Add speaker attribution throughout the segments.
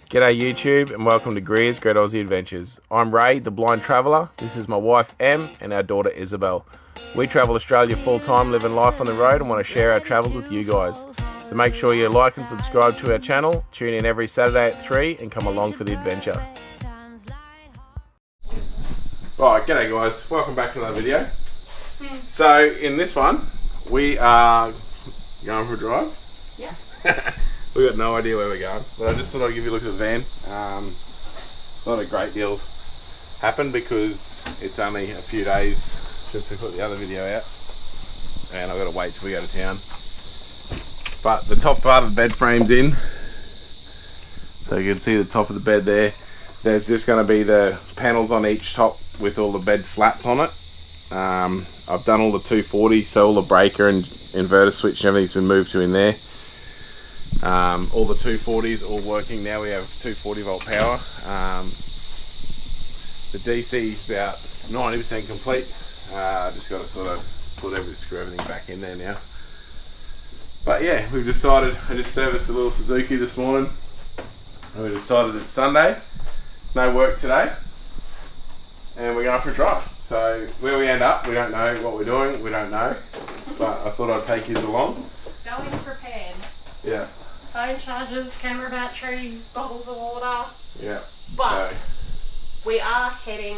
Speaker 1: G'day YouTube and welcome to Greer's Great Aussie Adventures. I'm Ray, the blind traveller. This is my wife Em and our daughter Isabel. We travel Australia full time, living life on the road and want to share our travels with you guys. So make sure you like and subscribe to our channel, tune in every Saturday at 3 and come along for the adventure. Right, g'day guys, welcome back to another video. So in this one, we are going for a drive.
Speaker 2: Yeah.
Speaker 1: We got no idea where we're going, but I just thought I'd give you a look at the van. A lot of great deals happened because it's only a few days since we put the other video out, and I've got to wait till we go to town. But the top part of the bed frame's in, so you can see the top of the bed there. There's just going to be the panels on each top with all the bed slats on it. I've done all the 240, so all the breaker and inverter switch and everything's been moved to in there. All the 240s all working now. We have 240 volt power. The DC is about 90% complete. Just got to sort of screw everything back in there now. But yeah, we've decided, I just serviced a little Suzuki this morning, and we decided it's Sunday, no work today, and we're going for a drive. So where we end up, we don't know. What we're doing, we don't know, but I thought I'd take you along.
Speaker 2: Go in prepared.
Speaker 1: Yeah.
Speaker 2: Phone chargers, camera batteries, bottles of water.
Speaker 1: Yeah.
Speaker 2: But we are heading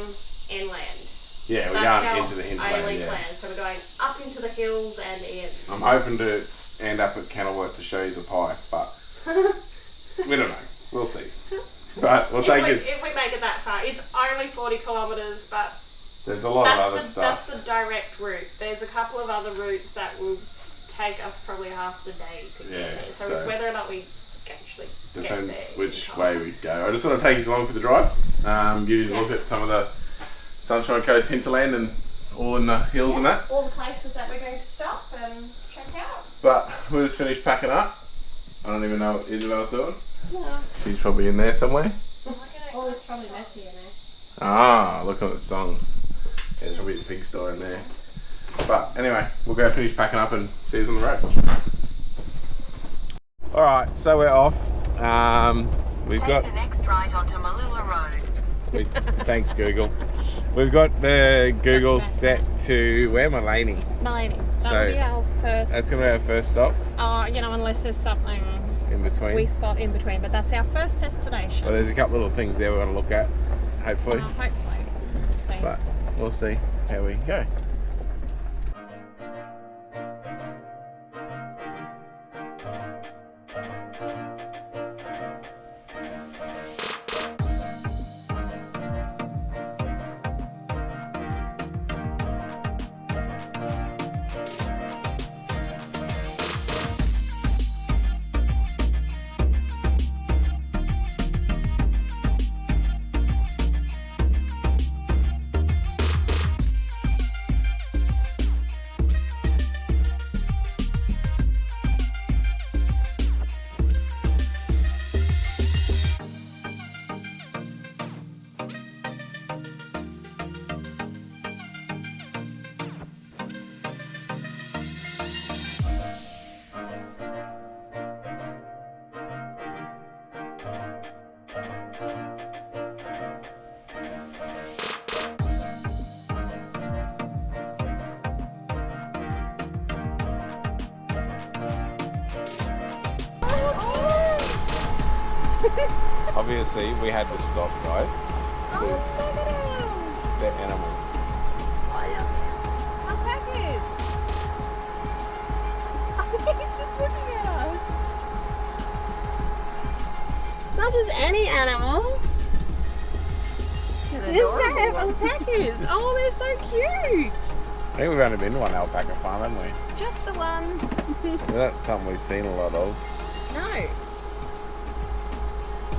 Speaker 2: inland.
Speaker 1: Yeah, we're going into the hinterland.
Speaker 2: Only plan. So we're going up into the hills and in.
Speaker 1: I'm hoping to end up at Kenilworth to show you the pie, but we don't know. We'll see. But we'll take it.
Speaker 2: If we make it that far, it's only 40 kilometres, but
Speaker 1: there's a lot of other stuff.
Speaker 2: That's the direct route. There's a couple of other routes that will take us probably half the day to get there. So it's whether or not we actually get there.
Speaker 1: Depends which way we go. I just want to take you along for the drive. Give you a look at some of the Sunshine Coast Hinterland and all in the hills and that.
Speaker 2: All the places that we're going to stop and check out.
Speaker 1: But we just finished packing up. I don't even know what Isabel's doing.
Speaker 2: Yeah.
Speaker 1: She's probably in there somewhere.
Speaker 2: Oh, it's probably messy in there.
Speaker 1: Ah, look at the songs. There's probably the pig store in there. But anyway, we'll go finish packing up and see you on the road. Alright, so we're off. We've got
Speaker 3: the next right onto Malula Road.
Speaker 1: Thanks Google. We've got the Google set to where? Mullaney.
Speaker 2: That'll be our first.
Speaker 1: That's going to be our first stop.
Speaker 2: Unless there's something
Speaker 1: in between.
Speaker 2: We spot in between, but that's our first destination.
Speaker 1: Well, there's a couple little things there we want to look at, hopefully.
Speaker 2: Hopefully. We'll see.
Speaker 1: But we'll see how we go. Obviously, we had to stop, guys, because they're animals.
Speaker 2: Our package! He's just looking at us. Not just any animal. It's a package. Oh, they're so cute.
Speaker 1: I think we've only been to one alpaca farm, haven't we?
Speaker 2: Just the one.
Speaker 1: That's something we've seen a lot of.
Speaker 2: No.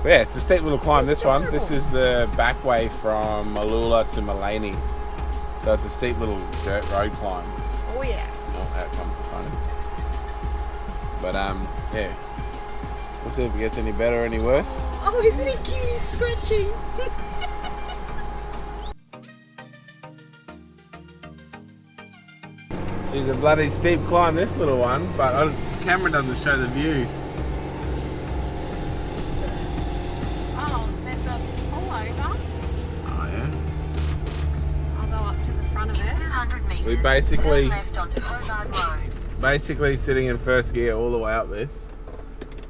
Speaker 1: But yeah, it's a steep little climb, this one. This is the back way from Malula to Mullaney. So it's a steep little dirt road climb.
Speaker 2: Oh yeah.
Speaker 1: Oh, out comes the phone. But yeah. We'll see if it gets any better or any worse.
Speaker 2: Oh, isn't he cute? He's scratching.
Speaker 1: She's a bloody steep climb, this little one, but the camera doesn't show the view.
Speaker 3: meters,
Speaker 1: basically-
Speaker 3: turn left onto Hobart Road.
Speaker 1: Basically sitting in first gear all the way up this.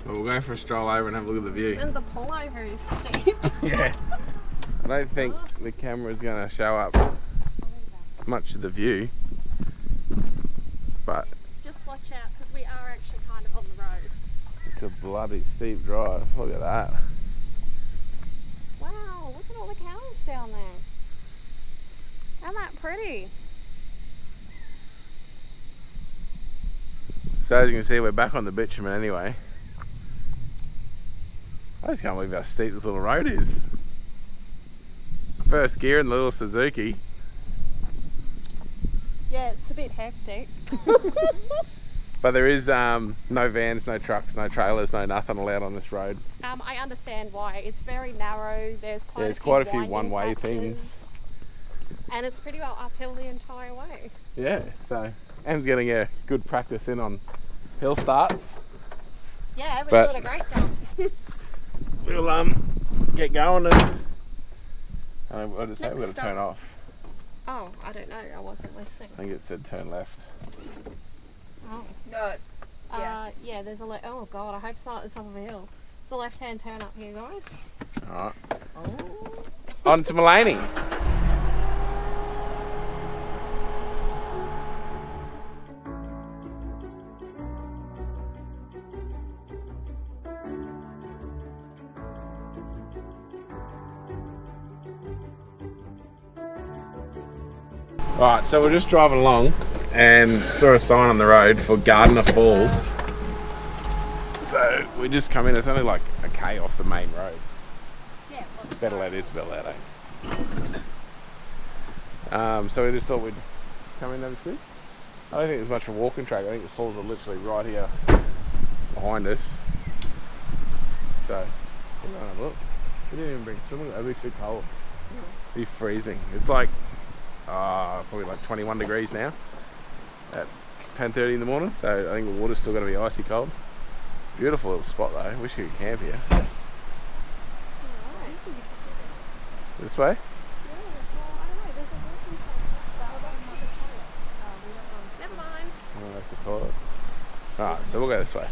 Speaker 1: But we'll go for a stroll over and have a look at the view.
Speaker 2: And the pullover is steep.
Speaker 1: Yeah. I don't think the camera's going to show up much of the view. But
Speaker 2: Just watch out because we are actually kind of on the road.
Speaker 1: it's a bloody steep drive. Look at that.
Speaker 2: Wow, look at all the cows down there. Isn't that pretty?
Speaker 1: So as you can see, we're back on the bitumen anyway. I just can't believe how steep this little road is. First gear in the little Suzuki.
Speaker 2: Yeah, it's a bit hectic.
Speaker 1: But there is no vans, no trucks, no trailers, no nothing allowed on this road.
Speaker 2: I understand why. It's very narrow. There's quite
Speaker 1: Quite a few
Speaker 2: winding
Speaker 1: one-way
Speaker 2: patches,
Speaker 1: things.
Speaker 2: and it's pretty well uphill the entire way.
Speaker 1: Yeah, so Em's getting a good practice in on hill starts.
Speaker 2: Yeah, we're
Speaker 1: But-
Speaker 2: doing a great job.
Speaker 1: We'll get going and what did it say?
Speaker 2: Next
Speaker 1: We've got to
Speaker 2: stop.
Speaker 1: turn off.
Speaker 2: Oh, I don't know. I wasn't listening.
Speaker 1: I think it said turn left.
Speaker 2: Oh.
Speaker 4: No.
Speaker 2: Yeah, there's a oh god, I hope it's not at the top of a hill. It's a left-hand turn up here, guys.
Speaker 1: Alright.
Speaker 2: Oh.
Speaker 1: On to Mulaney. Alright, so we're just driving along and saw a sign on the road for Gardner Falls. So we just come in, it's only like a K off the main road.
Speaker 2: Yeah, it
Speaker 1: Better let Isabel out, eh? So we just thought we'd come in and have a squeeze. I don't think there's much of a walking track. I think the falls are literally right here behind us. So we're gonna have a look. We didn't even bring swimming. It'd be too cold. It'd be freezing. It's like probably like 21 degrees now at 10:30 in the morning. So I think the water's still going to be icy cold. Beautiful little spot though. Wish you could camp here. This way?
Speaker 2: Never mind.
Speaker 1: Oh, that's the toilets. Alright, so we'll go this way.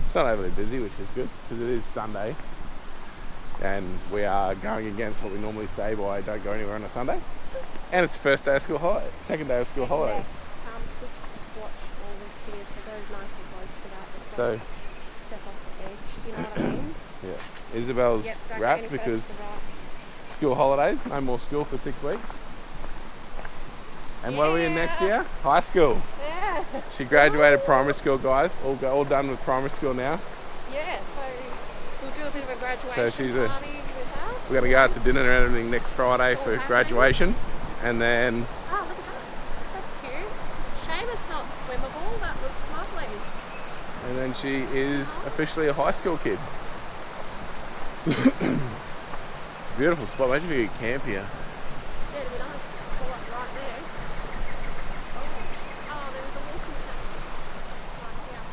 Speaker 1: It's not overly busy, which is good because it is Sunday and we are going against what we normally say by don't go anywhere on a Sunday. And it's the first day of school holidays, second day of school holidays.
Speaker 2: Just watch all this here, so go nice and close to that. but
Speaker 1: So,
Speaker 2: don't step off the edge, you know what I mean?
Speaker 1: yeah, Isabel's
Speaker 2: Yep, don't go
Speaker 1: wrapped
Speaker 2: any further
Speaker 1: because
Speaker 2: to the right.
Speaker 1: school holidays, no more school for 6 weeks. And what are we in next
Speaker 2: Yeah.
Speaker 1: year? High school.
Speaker 2: Yeah,
Speaker 1: She graduated primary school, guys. All done with primary school now.
Speaker 2: yeah, so we'll do a bit of a graduation
Speaker 1: So she's a-
Speaker 2: party with us.
Speaker 1: We're going to go out to dinner and everything next Friday for graduation. And then,
Speaker 2: Oh, look at that. That's cute. Shame it's not swimmable. That looks lovely.
Speaker 1: and then she is officially a high school kid. Beautiful spot. Imagine if you could camp here.
Speaker 2: Yeah, it'd be nice. Pull up right there. Oh, there was a walking track right here.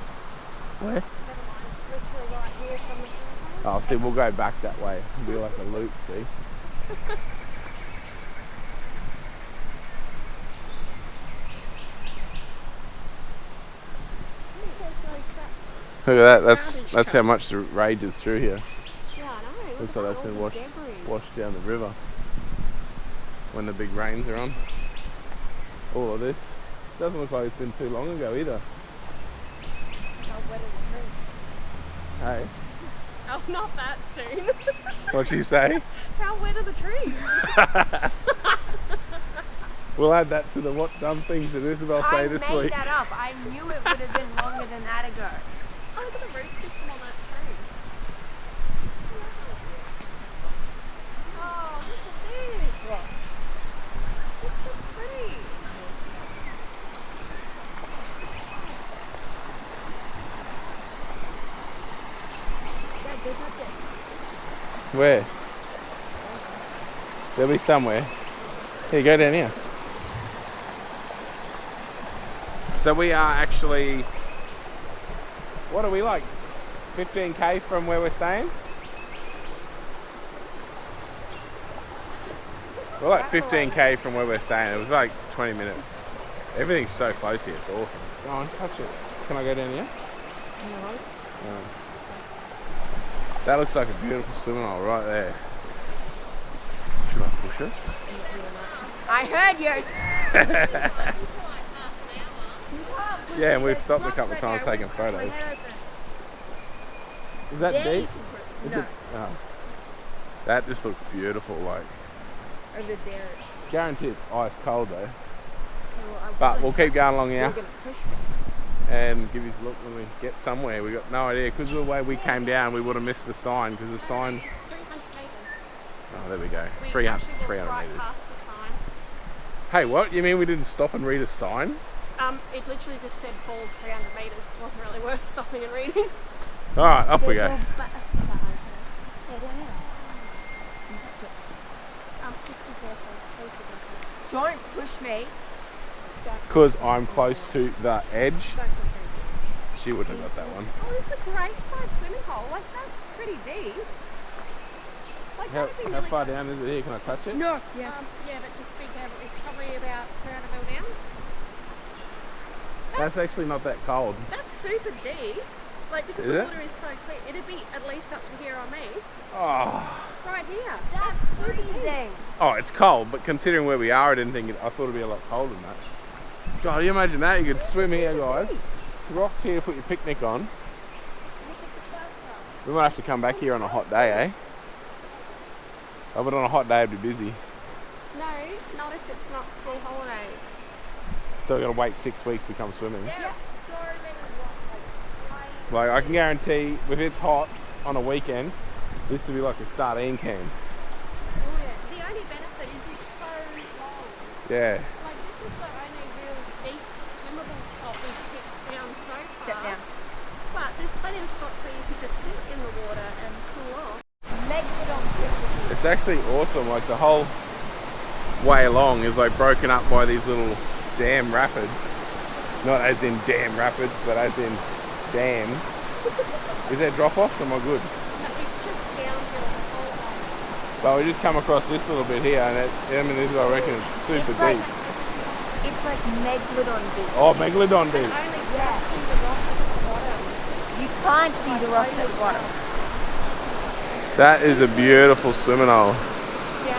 Speaker 1: Where?
Speaker 2: Never mind. Literally right here from the
Speaker 1: Oh, see, we'll go back that way. It'll be like a loop, see? Look at that. That's how much the rages through here.
Speaker 2: Yeah, I know.
Speaker 1: Looks
Speaker 2: Look
Speaker 1: like
Speaker 2: at
Speaker 1: that's been
Speaker 2: all the debris.
Speaker 1: washed down the river when the big rains are on. All of this doesn't look like it's been too long ago either.
Speaker 2: How wet are the trees?
Speaker 1: Hey,
Speaker 2: Oh, not that soon.
Speaker 1: what'd she say?
Speaker 2: How wet are the trees?
Speaker 1: We'll add that to the what dumb things that Isabel say this
Speaker 4: I made
Speaker 1: week.
Speaker 4: that up. I knew it would have been longer than that ago.
Speaker 2: Oh, look at the root system on that tree. Oh, look at this. It's just pretty.
Speaker 4: Yeah, go touch it.
Speaker 1: Where? There'll be somewhere. Here, go down here. So we are actually, what are we like? 15k from where we're staying? We're like 15k from where we're staying. It was like 20 minutes. Everything's so close here. It's awesome. Go on, touch it. Can I go down here?
Speaker 2: No.
Speaker 1: That looks like a beautiful swimming hole right there. Should I push it?
Speaker 4: I heard you.
Speaker 1: Yeah, and we've stopped a couple of times taking photos. Is that deep? Is it? Oh. That just looks beautiful. Like,
Speaker 4: Over there.
Speaker 1: guarantee it's ice cold though. But we'll keep going along here.
Speaker 4: You're gonna push me.
Speaker 1: And give you a look when we get somewhere. We got no idea because of the way we came down. We would have missed the sign because the sign.
Speaker 2: It's 300 metres.
Speaker 1: Oh, there we go.
Speaker 2: We
Speaker 1: 300
Speaker 2: actually walked
Speaker 1: 300
Speaker 2: right
Speaker 1: meters.
Speaker 2: past the sign.
Speaker 1: Hey, what? You mean we didn't stop and read a sign?
Speaker 2: It literally just said falls 300 metres. Wasn't really worth stopping and reading.
Speaker 1: All right, off we go.
Speaker 4: Don't push me.
Speaker 1: Because I'm close to the edge. She wouldn't have got that one.
Speaker 2: Oh, this is a great size swimming hole. Like, that's pretty deep. Like,
Speaker 1: How,
Speaker 2: that would be
Speaker 1: how
Speaker 2: really
Speaker 1: far down is it here? Can I touch it?
Speaker 4: No. Yes.
Speaker 2: Yeah, but just be careful. It's probably about 300 mil down.
Speaker 1: That's actually not that cold.
Speaker 2: That's super deep. Like, because
Speaker 1: Is
Speaker 2: the
Speaker 1: it?
Speaker 2: water is so clear. It'd be at least up to here on me.
Speaker 1: Oh.
Speaker 2: Right here.
Speaker 4: That's freezing.
Speaker 1: Oh, it's cold, but considering where we are, I didn't think I thought it'd be a lot colder than that. God, you imagine that? You could swim here, guys. Rocks here to put your picnic on. We might have to come back here on a hot day, eh? Oh, but on a hot day it'd be busy.
Speaker 2: No, not if it's not school holidays.
Speaker 1: So we've got to wait 6 weeks to come swimming.
Speaker 4: There's so many rocks.
Speaker 1: Like, I can guarantee, if it's hot on a weekend, this would be like a sardine can.
Speaker 2: Oh, yeah. The only benefit is it's so long.
Speaker 1: Yeah.
Speaker 2: Like, this is the only real deep swimmable spot we've picked down so far.
Speaker 4: Step down.
Speaker 2: But there's plenty of spots where you could just sit in the water and cool off.
Speaker 1: It's actually awesome. Like, the whole way along is like broken up by these little dam rapids. Not as in dam rapids, but as in dams. Is there drop-offs? Am I good?
Speaker 2: No, it's just downhill the whole way.
Speaker 1: Well, we just come across this little bit here, and I mean, this, I reckon it's super deep.
Speaker 4: It's like Megalodon deep.
Speaker 1: Oh, Megalodon deep.
Speaker 2: Only see the rocks at the bottom.
Speaker 4: You can't see the rocks at the bottom.
Speaker 1: That is a beautiful swimming hole.
Speaker 2: Yeah.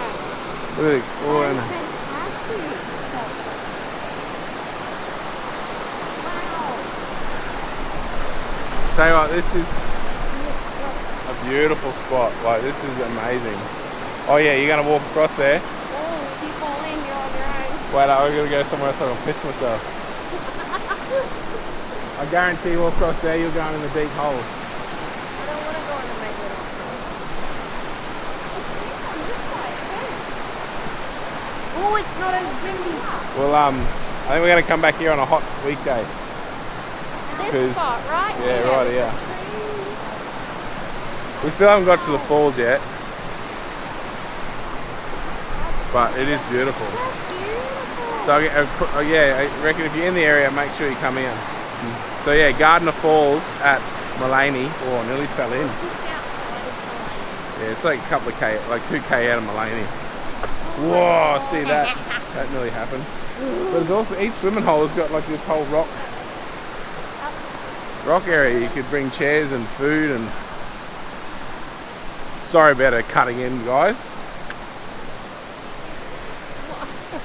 Speaker 1: Look at it. Oh,
Speaker 2: That's
Speaker 1: and
Speaker 2: fantastic.
Speaker 1: tell you what, this is a beautiful spot. Like, this is amazing. Oh yeah, you're gonna walk across there.
Speaker 2: Oh, if you fall in, you're on your own.
Speaker 1: Wait, I'm gonna go somewhere else so I don't piss myself. I guarantee you walk across there, you're going in the deep hole.
Speaker 4: I don't want to go on the Megalodon.
Speaker 2: On this side too.
Speaker 4: Oh, it's not as windy.
Speaker 1: Well, I think we're gonna come back here on a hot weekday.
Speaker 2: This spot, right?
Speaker 1: Yeah, right
Speaker 2: with
Speaker 1: here.
Speaker 2: the trees.
Speaker 1: We still haven't got to the falls yet, but it is beautiful.
Speaker 2: That's beautiful.
Speaker 1: So yeah, I reckon if you're in the area, make sure you come in. So yeah, Gardner Falls at Mullaney. Oh, I nearly fell in.
Speaker 2: Just outside of Mullaney.
Speaker 1: Yeah, it's like a couple of K, like 2K out of Mullaney. Whoa, see that? That nearly happened. But there's also, each swimming hole has got like this whole rock area. You could bring chairs and food and... Sorry about it cutting in, guys.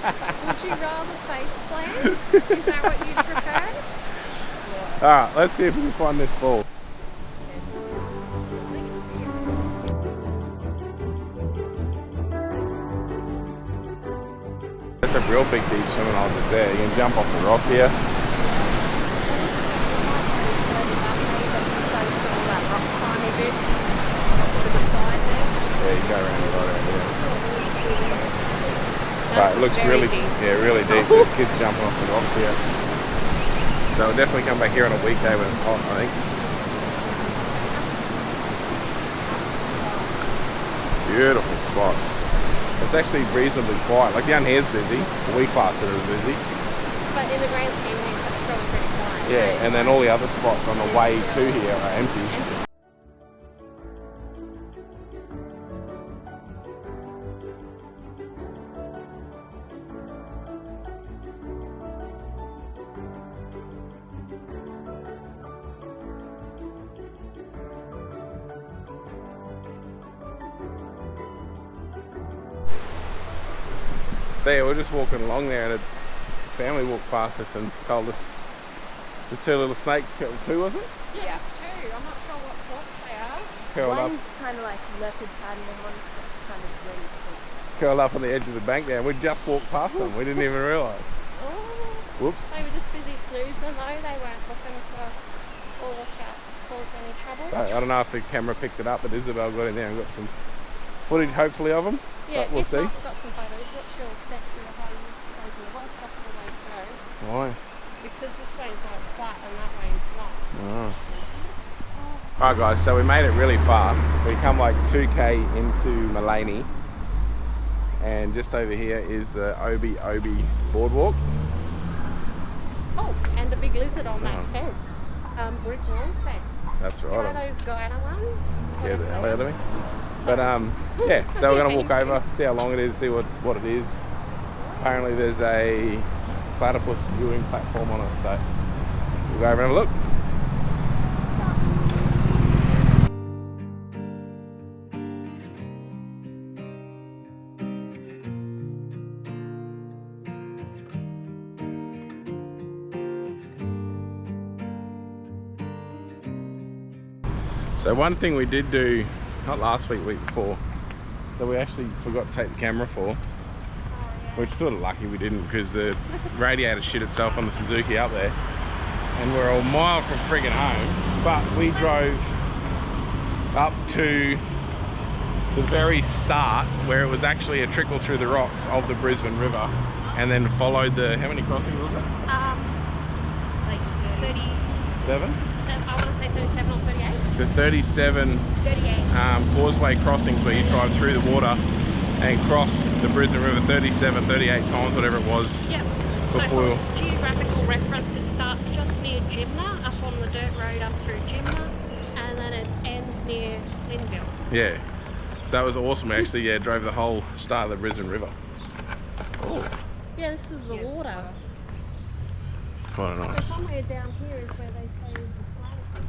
Speaker 2: Would you rather face plant? Is that what you'd prefer?
Speaker 1: Alright, let's see if we can find this fall.
Speaker 2: I think it's here.
Speaker 1: That's a real big deep swimming hole just there. You can jump off the rock here. Yeah, you go around it right around here. But it looks really, really deep. There's kids jumping off the rocks here. So we'll definitely come back here on a weekday when it's hot, I think. Beautiful spot. It's actually reasonably quiet. Like down here's busy. We class it as busy.
Speaker 2: But in the grand scheme of things, it's probably pretty quiet.
Speaker 1: Yeah, and then all the other spots on the way to here are empty. So yeah, we're just walking along there, and a family walked past us and told us there's 2 little snakes. 2, was it?
Speaker 2: Yeah, there's 2. I'm not sure what sorts they are.
Speaker 1: Curled
Speaker 4: One's
Speaker 1: up,
Speaker 4: kind of like leopard pattern and one's kind of really pink.
Speaker 1: curled up on the edge of the bank there. And we just walked past them. We didn't even realise.
Speaker 2: Oh,
Speaker 1: Whoops.
Speaker 2: they were just busy snoozing though. They weren't looking to cause any trouble.
Speaker 1: So I don't know if the camera picked it up, but Isabel got in there and got some footage, hopefully, of them.
Speaker 2: Yeah,
Speaker 1: but we'll
Speaker 2: if
Speaker 1: see.
Speaker 2: not, we've got some photos. What's your step for your home chosen the worst possible way to go?
Speaker 1: Why?
Speaker 2: Because this way is like flat and that way is not.
Speaker 1: Oh. Alright guys, so we made it really far. We come like 2k into Mullaney, and just over here is the Obi boardwalk.
Speaker 2: Oh, and the big lizard on that fence. Brick wall fence.
Speaker 1: That's
Speaker 2: You know
Speaker 1: right.
Speaker 2: those Guyana ones?
Speaker 1: Scared the
Speaker 2: Whatever
Speaker 1: hell
Speaker 2: they
Speaker 1: out of
Speaker 2: are.
Speaker 1: me. But yeah, so we're gonna walk over, see how long it is, see what it is. Apparently there's a platypus viewing platform on it, so we'll go over and have a look. So one thing we did do, not last week, week before, that we actually forgot to take the camera for, which is sort of lucky we didn't, because the radiator shit itself on the Suzuki up there, and we're a mile from friggin' home, but we drove up to the very start where it was actually a trickle through the rocks of the Brisbane River, and then followed the, how many crossings was it?
Speaker 2: Like 37.
Speaker 1: 7?
Speaker 2: I want to say 37 or 38.
Speaker 1: The 37
Speaker 2: 38.
Speaker 1: causeway crossings where you drive through the water and cross the Brisbane River 37, 38 times, whatever it was.
Speaker 2: Yep.
Speaker 1: Before.
Speaker 2: So for geographical reference, it starts just near Jimna, up on the dirt road up through Jimna, and then it ends near Linville.
Speaker 1: Yeah. So that was awesome. We actually, yeah, drove the whole start of the Brisbane River. Oh,
Speaker 2: Yeah, this is the water.
Speaker 1: it's quite
Speaker 2: So
Speaker 1: nice.
Speaker 2: somewhere down here is where they say is the platypus.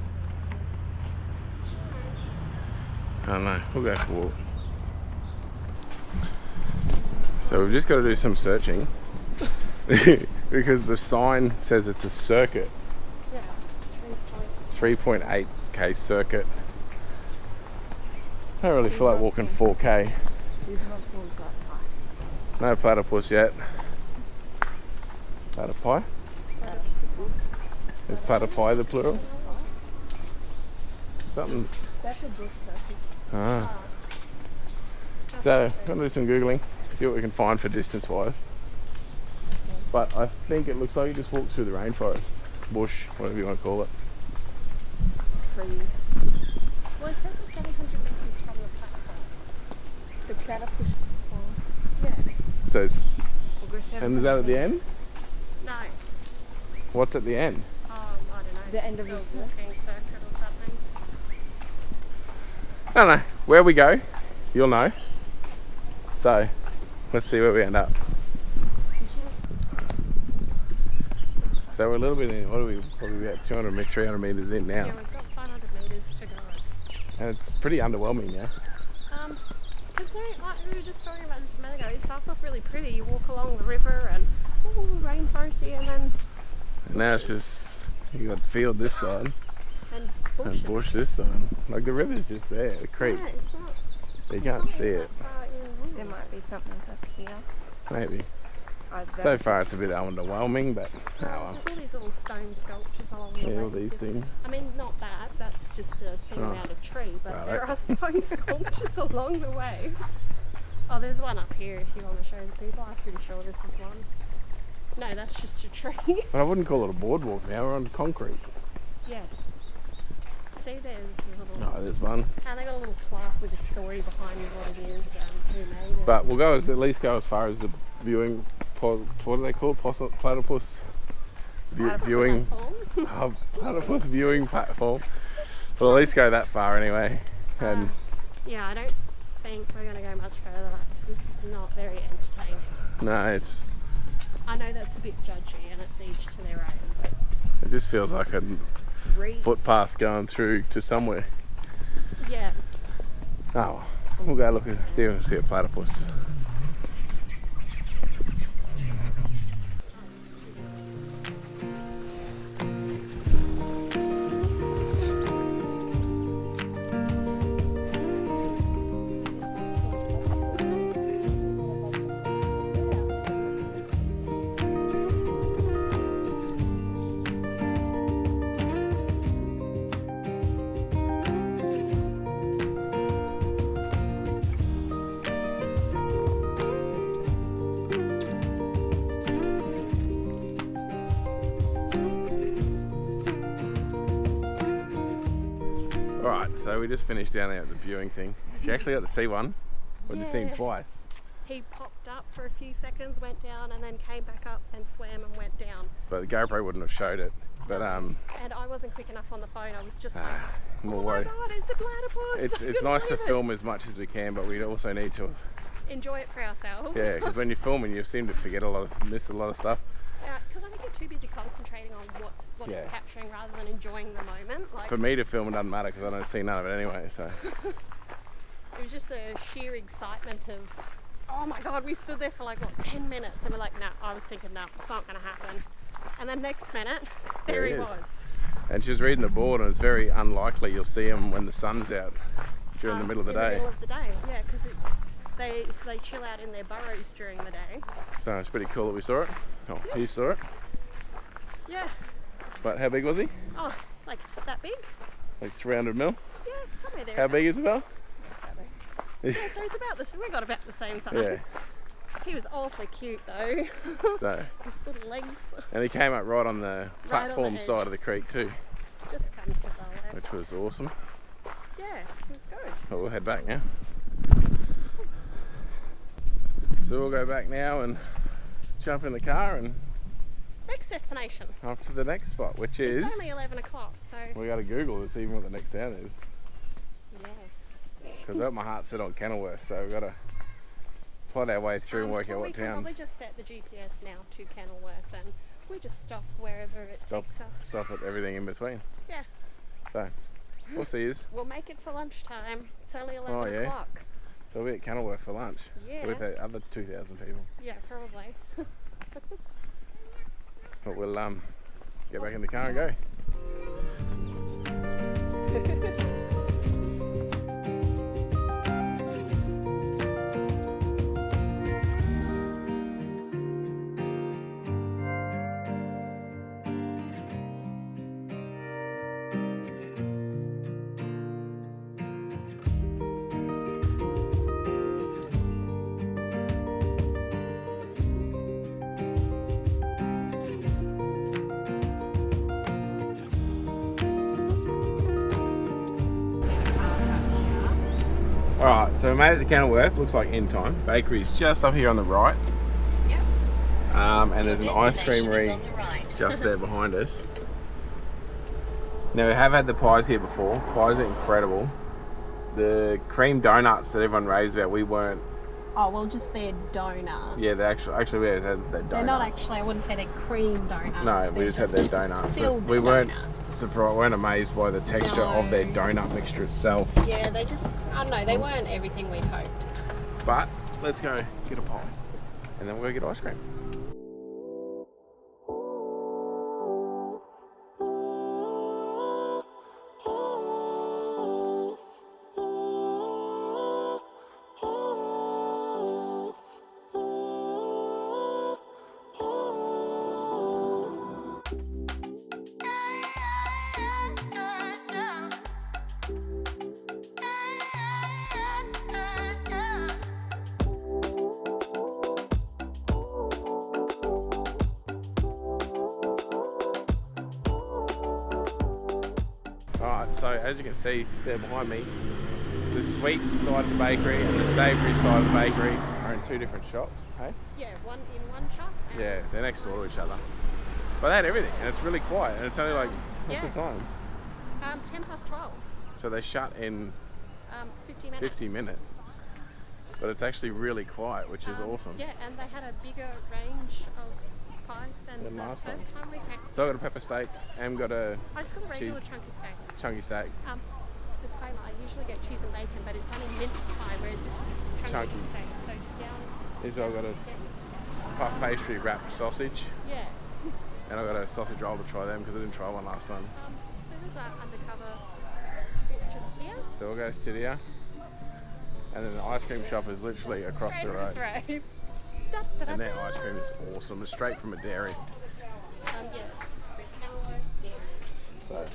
Speaker 1: I don't know. We'll go for a walk. So we've just got to do some searching because the sign says it's a circuit,
Speaker 2: Yeah.
Speaker 1: 3.8k circuit. I don't really feel like walking 4k.
Speaker 4: We've not seen that high.
Speaker 1: No platypus yet. Platypi? Is platypi the plural? Something.
Speaker 4: That's a bush turkey.
Speaker 1: Ah. So I'm gonna do some googling, see what we can find for distance wise. But I think it looks like you just walk through the rainforest, bush, whatever you want to call it.
Speaker 4: Trees.
Speaker 2: Well, it says we're 700 metres from the platform.
Speaker 4: The platypus farm.
Speaker 2: Yeah.
Speaker 1: So,
Speaker 4: We'll go 700
Speaker 1: and is that at the
Speaker 4: meters.
Speaker 1: end?
Speaker 2: No.
Speaker 1: What's at the end?
Speaker 2: I don't know.
Speaker 4: The end of
Speaker 2: It's
Speaker 4: this
Speaker 2: a walking circuit or something.
Speaker 1: I don't know. Where we go, you'll know. So, let's see where we end up. So we're a little bit in, what are we, probably about 200, 300 metres in now.
Speaker 2: Yeah, we've got 500 metres to go.
Speaker 1: And it's pretty underwhelming now.
Speaker 2: Considering, like we were just talking about this a minute ago, it starts off really pretty. You walk along the river and rainforesty, and then
Speaker 1: And now it's just, you got field this side
Speaker 2: and bush.
Speaker 1: and bush this side. Like the river's just there, the creek.
Speaker 2: Yeah, it's not.
Speaker 1: You can't see it.
Speaker 4: There might be something up here.
Speaker 1: Maybe.
Speaker 4: Oh,
Speaker 1: So far it's a bit underwhelming, but oh well.
Speaker 2: There's all these little stone sculptures along the way.
Speaker 1: Yeah, all these things.
Speaker 2: I mean, not that. That's just a thing
Speaker 1: Oh.
Speaker 2: around a tree, but
Speaker 1: Right.
Speaker 2: there are stone sculptures along the way. Oh, there's one up here if you want to show the people. I'm pretty sure this is one. No, that's just a tree.
Speaker 1: But I wouldn't call it a boardwalk now, we're on concrete.
Speaker 2: Yeah. See, there's a little.
Speaker 1: No, there's one.
Speaker 2: And they got a little plaque with a story behind what it is and who made it.
Speaker 1: But we'll go at least go as far as the viewing, what do they call it? Platypus? Viewing, platypus viewing platform. We'll at least go that far anyway. And
Speaker 2: Yeah, I don't think we're going to go much further because this is not very entertaining.
Speaker 1: no, it's,
Speaker 2: I know that's a bit judgy and it's each to their own, but
Speaker 1: it just feels like a
Speaker 2: read.
Speaker 1: footpath going through to somewhere.
Speaker 2: Yeah.
Speaker 1: Oh, we'll go look and see if we can see a platypus. So we just finished down there at the viewing thing. She actually got to see one. Well, you see him twice.
Speaker 4: He popped up for a few seconds, went down, and then came back up and swam and went down.
Speaker 1: But the GoPro wouldn't have showed it. But
Speaker 4: And I wasn't quick enough on the phone. I was just like,
Speaker 1: more
Speaker 4: oh my
Speaker 1: worried.
Speaker 4: God, it's a platypus.
Speaker 1: It's nice to film as much as we can, but we also need to
Speaker 4: Enjoy it for ourselves.
Speaker 1: yeah, because when you're filming, you seem to miss a lot of stuff.
Speaker 4: Because I think you're too busy concentrating on what it's capturing rather than enjoying the moment. Like,
Speaker 1: For me to film, it doesn't matter because I don't see none of it anyway. So
Speaker 4: it was just a sheer excitement of, oh my God, we stood there for like, 10 minutes and we're like, no, I was thinking, no, it's not going to happen. And then next minute, there he was.
Speaker 1: And she was reading the board, and it's very unlikely you'll see him when the sun's out during the middle of the day.
Speaker 4: In the middle of the day, yeah, because they chill out in their burrows during the day.
Speaker 1: So it's pretty cool that we saw it. Oh, he saw it.
Speaker 4: Yeah.
Speaker 1: But how big was he?
Speaker 4: Oh, like that big?
Speaker 1: Like 300 mil?
Speaker 4: Yeah, somewhere there.
Speaker 1: How big is Isabel?
Speaker 4: Yeah, so it's about this. We got about the same size.
Speaker 1: Yeah.
Speaker 4: He was awfully cute though.
Speaker 1: So.
Speaker 4: His little legs.
Speaker 1: And he came up right on the platform
Speaker 4: edge.
Speaker 1: side of the creek too,
Speaker 4: Just come to the left.
Speaker 1: which was awesome.
Speaker 4: Yeah, it was good.
Speaker 1: But we'll head back now. So we'll go back now and jump in the car and
Speaker 4: Next destination.
Speaker 1: off to the next spot, which is...
Speaker 4: It's only 11 o'clock, so
Speaker 1: We got to Google to see what the next town is.
Speaker 4: yeah.
Speaker 1: Because my heart's set on Kenilworth, so we've got to plot our way through and work out
Speaker 4: we
Speaker 1: what
Speaker 4: can
Speaker 1: town.
Speaker 4: probably just set the GPS now to Kenilworth and we just stop wherever it takes us.
Speaker 1: Stop at everything in between.
Speaker 4: Yeah.
Speaker 1: So, we'll see you.
Speaker 4: We'll make it for lunchtime. It's only 11
Speaker 1: Oh, yeah.
Speaker 4: o'clock.
Speaker 1: So we'll be at Kenilworth for lunch
Speaker 4: Yeah.
Speaker 1: with the other 2,000 people.
Speaker 4: Yeah, probably.
Speaker 1: But we'll get back in the car and go. Alright, so we made it to Kenilworth. Looks like in time. Bakery's just up here on the right.
Speaker 3: Yep.
Speaker 1: And there's an ice creamery
Speaker 3: on the right.
Speaker 1: just there behind us. Now we have had the pies here before. Pies are incredible. The cream donuts that everyone raves about, we weren't.
Speaker 4: Oh, well, just their donuts.
Speaker 1: Yeah, they actually we had their donuts.
Speaker 4: They're not actually, I wouldn't say they're cream donuts.
Speaker 1: No, we just had their donuts. But
Speaker 4: filled
Speaker 1: we weren't
Speaker 4: donuts.
Speaker 1: surprised, weren't amazed by the texture of their donut mixture itself.
Speaker 4: Yeah, they just, I don't know, they weren't everything we'd hoped.
Speaker 1: But let's go get a pie, and then we'll go get ice cream. Alright, so as you can see there behind me, the sweets side of the bakery and the savoury side of the bakery are in two different shops, hey?
Speaker 4: Yeah, one in one shop. And
Speaker 1: Yeah, they're next door to each other. But they had everything, and it's really quiet, and it's only like, what's
Speaker 4: Yeah.
Speaker 1: the time?
Speaker 4: 10 past 12.
Speaker 1: So they shut in
Speaker 4: 50 minutes.
Speaker 1: 50 minutes. But it's actually really quiet, which is awesome.
Speaker 4: Yeah, and they had a bigger range of pies than
Speaker 1: Than
Speaker 4: the
Speaker 1: last
Speaker 4: first time we came.
Speaker 1: So I got a pepper steak and got a
Speaker 4: I just got a regular
Speaker 1: cheese-
Speaker 4: chunky steak.
Speaker 1: chunky steak.
Speaker 4: Disclaimer, I usually get cheese and bacon, but it's only mince pie, whereas this is chunky. steak. So down.
Speaker 1: This I got a puff pastry wrapped sausage,
Speaker 4: Yeah.
Speaker 1: and I got a sausage roll to try them because I didn't try one last time.
Speaker 4: So there's our undercover bit just here.
Speaker 1: So we'll go to here. And then the ice cream shop is literally across
Speaker 4: Straight
Speaker 1: the road.
Speaker 4: across the road.
Speaker 1: And their ice cream is awesome. It's straight from a dairy.
Speaker 4: Yes, the Kenilworth Dairy.
Speaker 1: So,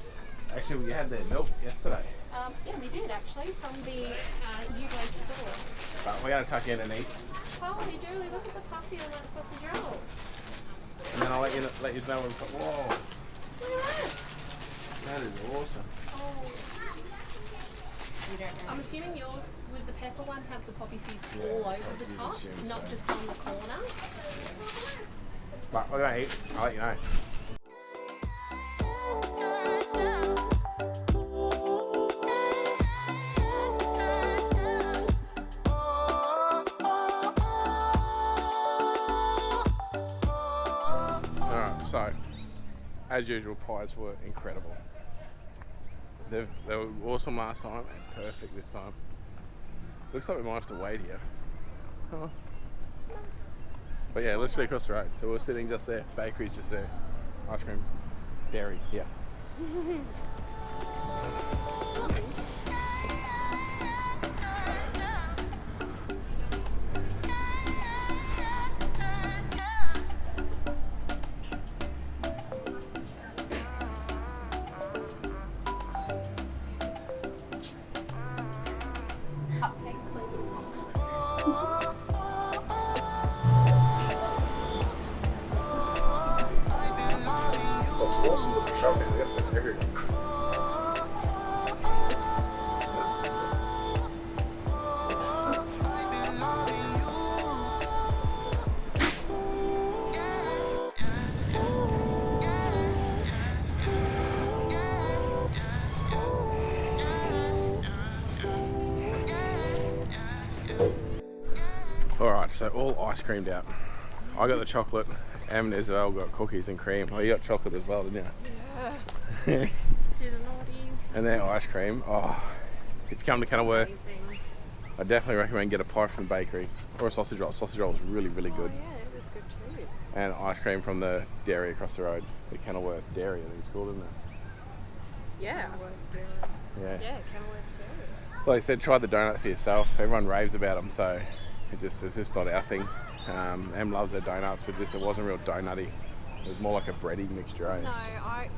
Speaker 1: actually, we had their milk yesterday.
Speaker 4: Yeah, we did actually from the Yugo store.
Speaker 1: But we're going to tuck in and eat.
Speaker 4: Holy dooly, look at the puffy on that sausage roll.
Speaker 1: And then I'll let you know when it's... Whoa,
Speaker 4: Look at that.
Speaker 1: that is awesome.
Speaker 4: Oh.
Speaker 2: You don't know.
Speaker 4: I'm assuming yours with the pepper one have the poppy seeds all over the top, not just on the corner.
Speaker 1: But we're going to eat. I'll let you know. Alright, so as usual, pies were incredible. They were awesome last time and perfect this time. Looks like we might have to wait here. Oh. But yeah, literally across the road. So we're sitting just there. Bakery's just there. Ice cream. Dairy, yeah. Alright, so all ice creamed out. I got the chocolate, Em and Isabel got cookies and cream. Oh, you got chocolate as well, didn't you?
Speaker 4: Yeah. Did a naughties.
Speaker 1: And their ice cream. Oh, if you come to Kenilworth, I definitely recommend get a pie from the bakery or a sausage roll. Sausage roll is really, really good.
Speaker 4: Oh yeah, it was good too.
Speaker 1: And ice cream from the dairy across the road, the Kenilworth Dairy, I think it's called, isn't it?
Speaker 4: Yeah.
Speaker 1: Yeah.
Speaker 4: Yeah, Kenilworth too.
Speaker 1: Well, they said try the donut for yourself. Everyone raves about them, so it's just not our thing. Em loves her donuts, but it wasn't real donutty. It was more like a bready mixture, eh?
Speaker 4: No, I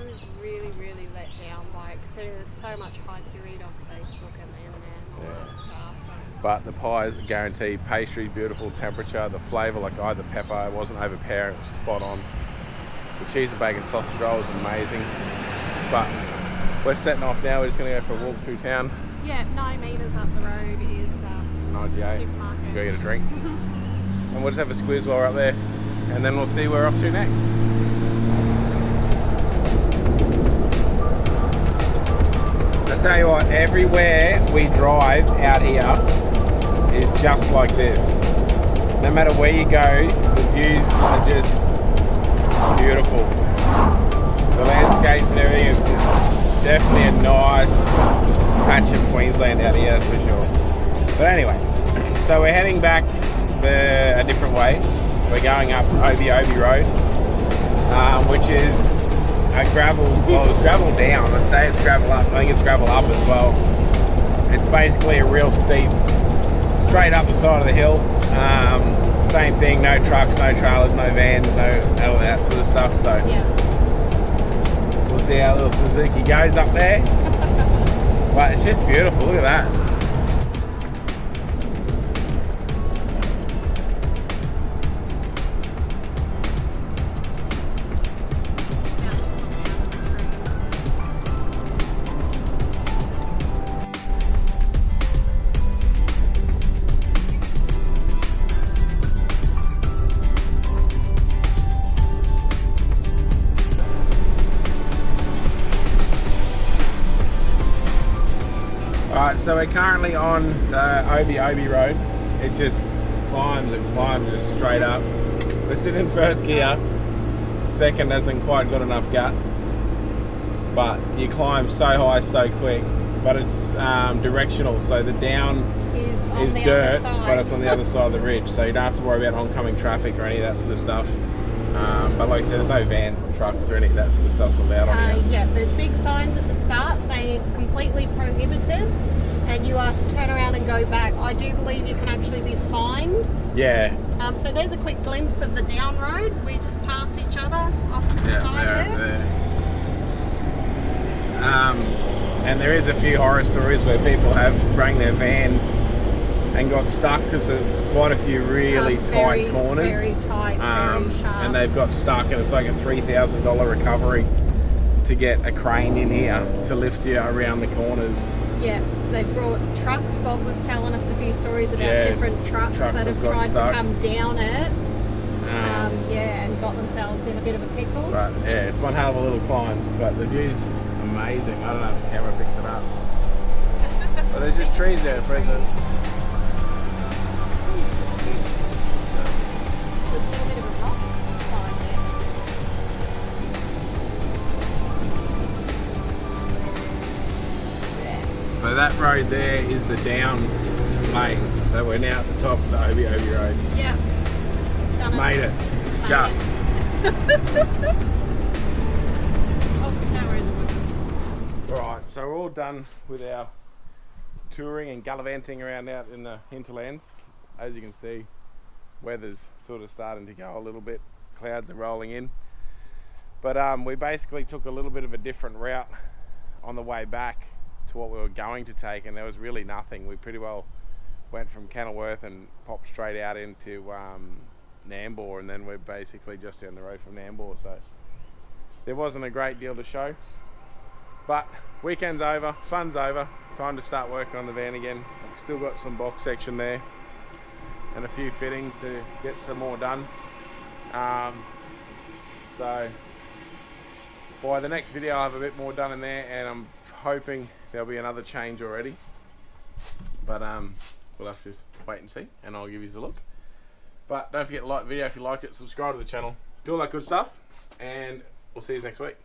Speaker 4: was really, really let down by it, considering there's so much hype you read on Facebook and the internet and all that stuff.
Speaker 1: But the pies, guaranteed, pastry, beautiful temperature, the flavour, like the pepper, it wasn't overpowering, it was spot on. The cheese and bacon sausage roll was amazing. But we're setting off now, we're just going to go for a walk through town.
Speaker 4: Yeah, 9 metres up the road is
Speaker 1: 98.
Speaker 4: supermarket.
Speaker 1: Go get a drink. And we'll just have a squeeze while we're up there. And then we'll see where we're off to next. I tell you what, everywhere we drive out here is just like this. No matter where you go, the views are just beautiful. The landscapes and everything, it's just definitely a nice patch of Queensland out here, that's for sure. But anyway, so we're heading back a different way. We're going up Obi Road, which is a gravel, well, it's gravel down. I'd say it's gravel up. I think it's gravel up as well. It's basically a real steep, straight up the side of the hill. Same thing, no trucks, no trailers, no vans, no all that sort of stuff. So
Speaker 4: Yeah.
Speaker 1: we'll see how little Suzuki goes up there. But it's just beautiful. Look at that. Alright, so we're currently on the Obi Road. It just climbs and climbs just straight up. We're sitting in first gear. Second hasn't quite got enough guts. But you climb so high so quick. But it's directional, so the down is dirt, but it's on the other side of the ridge. So you don't have to worry about oncoming traffic or any of that sort of stuff. But like I said, there's no vans or trucks or any of that sort of stuff's allowed on here.
Speaker 4: Yeah, there's big signs at the start saying it's completely prohibited and you are to turn around and go back. I do believe you can actually be fined.
Speaker 1: Yeah.
Speaker 4: So there's a quick glimpse of the down road. We just pass each other off to the side there.
Speaker 1: And there is a few horror stories where people have rang their vans and got stuck because there's quite a few really tight corners.
Speaker 4: Very tight, very sharp.
Speaker 1: And they've got stuck and it's like a $3,000 recovery to get a crane in here to lift you around the corners.
Speaker 4: Yeah, they brought trucks. Bob was telling us a few stories about
Speaker 1: Yeah,
Speaker 4: different trucks that have
Speaker 1: got
Speaker 4: tried
Speaker 1: stuck.
Speaker 4: to come down it. Yeah, and got themselves in a bit of a pickle.
Speaker 1: But yeah, it's one hell of a little climb, but the view's amazing. I don't know if the camera picks it up. But there's just trees there at present.
Speaker 4: There's a little bit of a rock slide there.
Speaker 1: So that road there is the down lane. So we're now at the top of the Obi Road.
Speaker 4: Yeah. Done it.
Speaker 1: Made it. Just. Alright, so we're all done with our touring and gallivanting around out in the hinterlands. As you can see, weather's sort of starting to go a little bit. Clouds are rolling in. But we basically took a little bit of a different route on the way back to what we were going to take, and there was really nothing. We pretty well went from Kenilworth and popped straight out into Nambour, and then we're basically just down the road from Nambour, so there wasn't a great deal to show. But weekend's over, fun's over, time to start working on the van again. I've still got some box section there and a few fittings to get some more done. So by the next video I'll have a bit more done in there, and I'm hoping there'll be another change already. But we'll have to just wait and see, and I'll give you a look. But don't forget to like the video if you liked it, subscribe to the channel, do all that good stuff, and we'll see you next week.